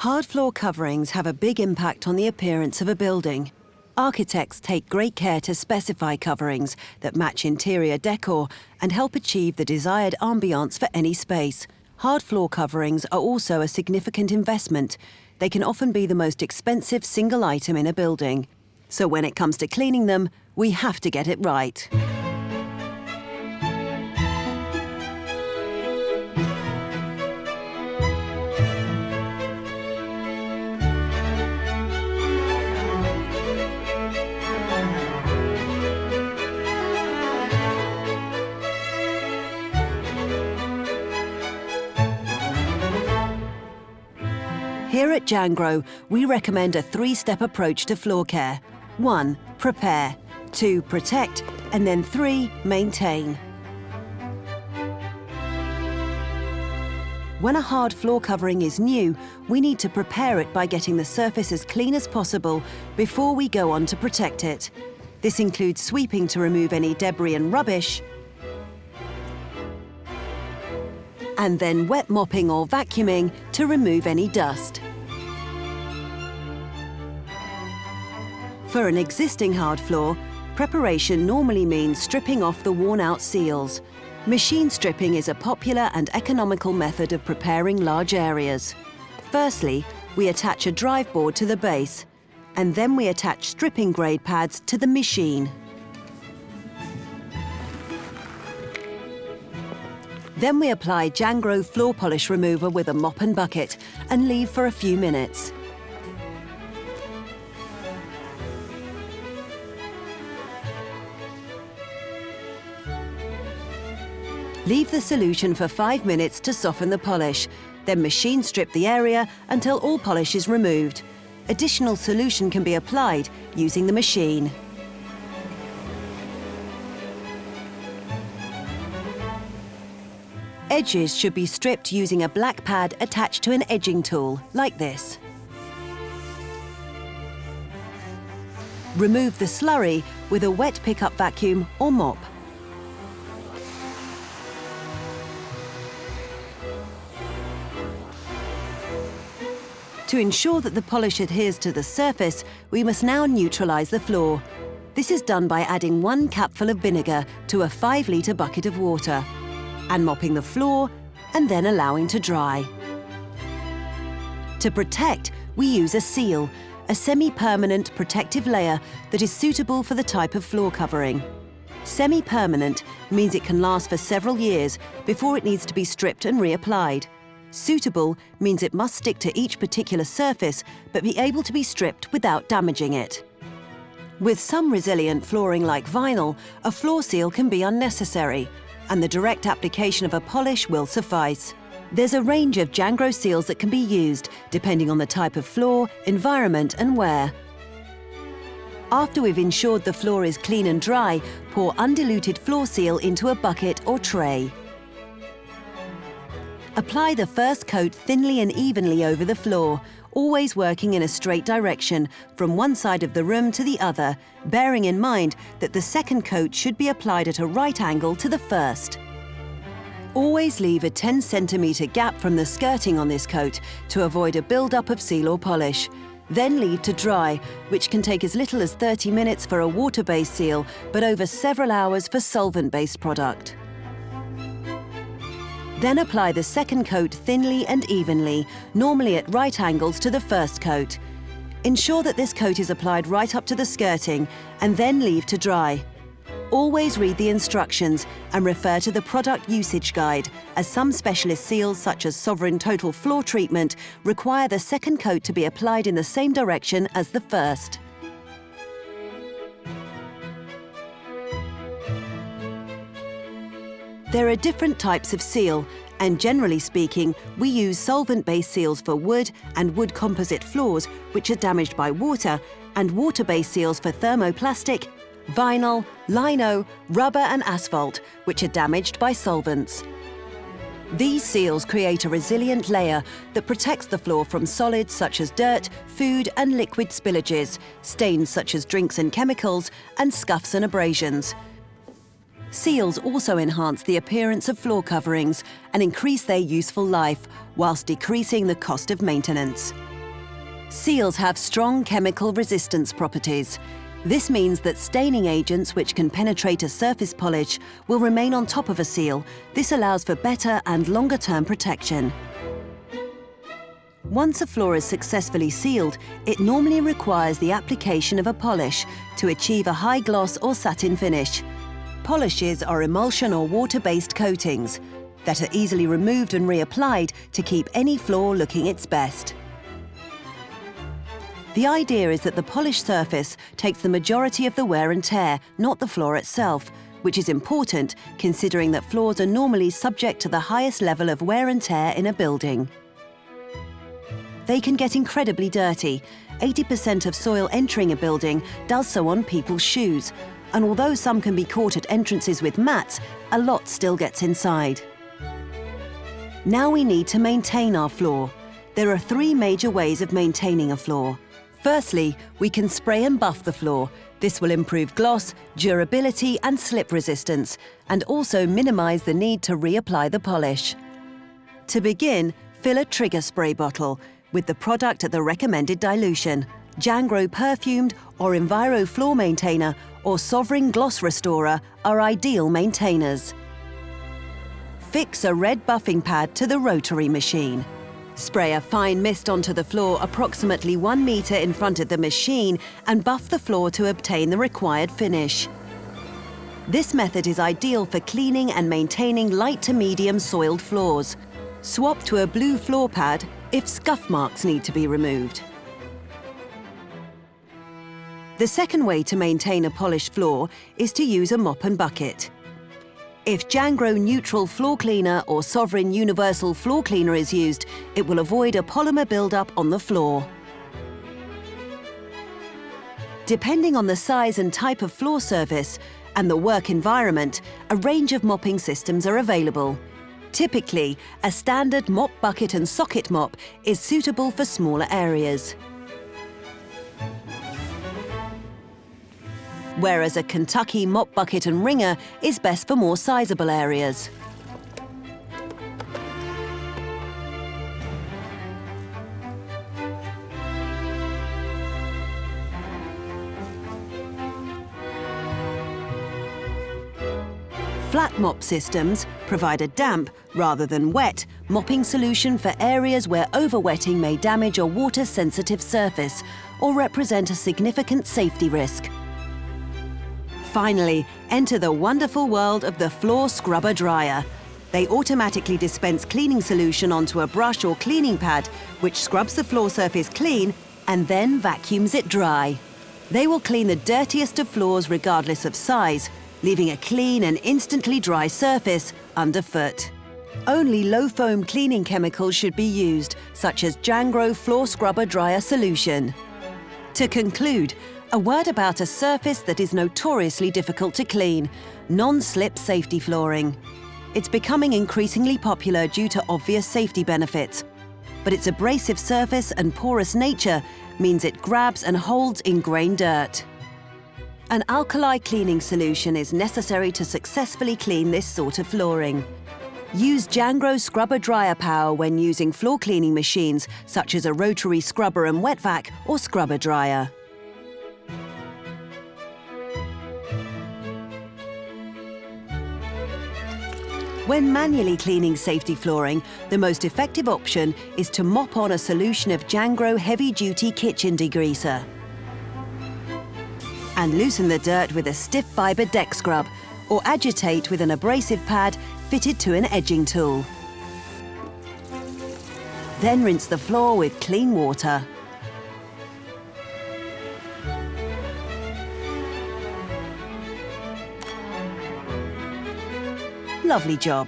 Hard floor coverings have a big impact on the appearance of a building. Architects take great care to specify coverings that match interior decor and help achieve the desired ambiance for any space. Hard floor coverings are also a significant investment. They can often be the most expensive single item in a building. So when it comes to cleaning them, we have to get it right. Here at Jangro, we recommend a three-step approach to floor care. 1. Prepare. 2. Protect. And then 3. Maintain. When a hard floor covering is new, we need to prepare it by getting the surface as clean as possible before we go on to protect it. This includes sweeping to remove any debris and rubbish, and then wet mopping or vacuuming to remove any dust. For an existing hard floor, preparation normally means stripping off the worn-out seals. Machine stripping is a popular and economical method of preparing large areas. Firstly, we attach a drive board to the base, and then we attach stripping grade pads to the machine. Then we apply Jangro floor polish remover with a mop and bucket and leave for a few minutes. Leave the solution for 5 minutes to soften the polish, then machine strip the area until all polish is removed. Additional solution can be applied using the machine. Edges should be stripped using a black pad attached to an edging tool, like this. Remove the slurry with a wet pickup vacuum or mop. To ensure that the polish adheres to the surface, we must now neutralize the floor. This is done by adding 1 capful of vinegar to a 5-litre bucket of water and mopping the floor and then allowing to dry. To protect, we use a seal, a semi-permanent protective layer that is suitable for the type of floor covering. Semi-permanent means it can last for several years before it needs to be stripped and reapplied. Suitable means it must stick to each particular surface but be able to be stripped without damaging it. With some resilient flooring like vinyl, a floor seal can be unnecessary, and the direct application of a polish will suffice. There's a range of Jangro seals that can be used depending on the type of floor, environment and wear. After we've ensured the floor is clean and dry, pour undiluted floor seal into a bucket or tray. Apply the first coat thinly and evenly over the floor, always working in a straight direction from one side of the room to the other, bearing in mind that the second coat should be applied at a right angle to the first. Always leave a 10 centimetre gap from the skirting on this coat to avoid a build-up of seal or polish. Then leave to dry, which can take as little as 30 minutes for a water-based seal, but over several hours for solvent-based product. Then apply the second coat thinly and evenly, normally at right angles to the first coat. Ensure that this coat is applied right up to the skirting and then leave to dry. Always read the instructions and refer to the product usage guide, as some specialist seals such as Sovereign Total Floor Treatment require the second coat to be applied in the same direction as the first. There are different types of seal, and generally speaking, we use solvent-based seals for wood and wood composite floors, which are damaged by water, and water-based seals for thermoplastic, vinyl, lino, rubber and asphalt, which are damaged by solvents. These seals create a resilient layer that protects the floor from solids such as dirt, food and liquid spillages, stains such as drinks and chemicals, and scuffs and abrasions. Seals also enhance the appearance of floor coverings and increase their useful life, whilst decreasing the cost of maintenance. Seals have strong chemical resistance properties. This means that staining agents which can penetrate a surface polish will remain on top of a seal. This allows for better and longer-term protection. Once a floor is successfully sealed, it normally requires the application of a polish to achieve a high gloss or satin finish. Polishes are emulsion or water-based coatings that are easily removed and reapplied to keep any floor looking its best. The idea is that the polished surface takes the majority of the wear and tear, not the floor itself, which is important considering that floors are normally subject to the highest level of wear and tear in a building. They can get incredibly dirty. 80% of soil entering a building does so on people's shoes, and although some can be caught at entrances with mats, a lot still gets inside. Now we need to maintain our floor. There are 3 major ways of maintaining a floor. Firstly, we can spray and buff the floor. This will improve gloss, durability and slip resistance, and also minimize the need to reapply the polish. To begin, fill a trigger spray bottle with the product at the recommended dilution. Jangro Perfumed or Enviro Floor Maintainer or Sovereign Gloss Restorer are ideal maintainers. Fix a red buffing pad to the rotary machine. Spray a fine mist onto the floor approximately 1 meter in front of the machine and buff the floor to obtain the required finish. This method is ideal for cleaning and maintaining light to medium soiled floors. Swap to a blue floor pad if scuff marks need to be removed. The second way to maintain a polished floor is to use a mop and bucket. If Jangro Neutral Floor Cleaner or Sovereign Universal Floor Cleaner is used, it will avoid a polymer buildup on the floor. Depending on the size and type of floor surface and the work environment, a range of mopping systems are available. Typically, a standard mop bucket and socket mop is suitable for smaller areas, whereas a Kentucky mop bucket and wringer is best for more sizable areas. Flat mop systems provide a damp, rather than wet, mopping solution for areas where overwetting may damage a water-sensitive surface or represent a significant safety risk. Finally, enter the wonderful world of the floor scrubber dryer. They automatically dispense cleaning solution onto a brush or cleaning pad, which scrubs the floor surface clean and then vacuums it dry. They will clean the dirtiest of floors regardless of size, leaving a clean and instantly dry surface underfoot. Only low-foam cleaning chemicals should be used, such as Jangro Floor Scrubber Dryer Solution. To conclude, a word about a surface that is notoriously difficult to clean: non-slip safety flooring. It's becoming increasingly popular due to obvious safety benefits, but its abrasive surface and porous nature means it grabs and holds ingrained dirt. An alkali cleaning solution is necessary to successfully clean this sort of flooring. Use Jangro Scrubber Dryer Power when using floor cleaning machines, such as a rotary scrubber and wet vac or scrubber dryer. When manually cleaning safety flooring, the most effective option is to mop on a solution of Jangro heavy-duty kitchen degreaser and loosen the dirt with a stiff fibre deck scrub, or agitate with an abrasive pad fitted to an edging tool. Then rinse the floor with clean water. Lovely job.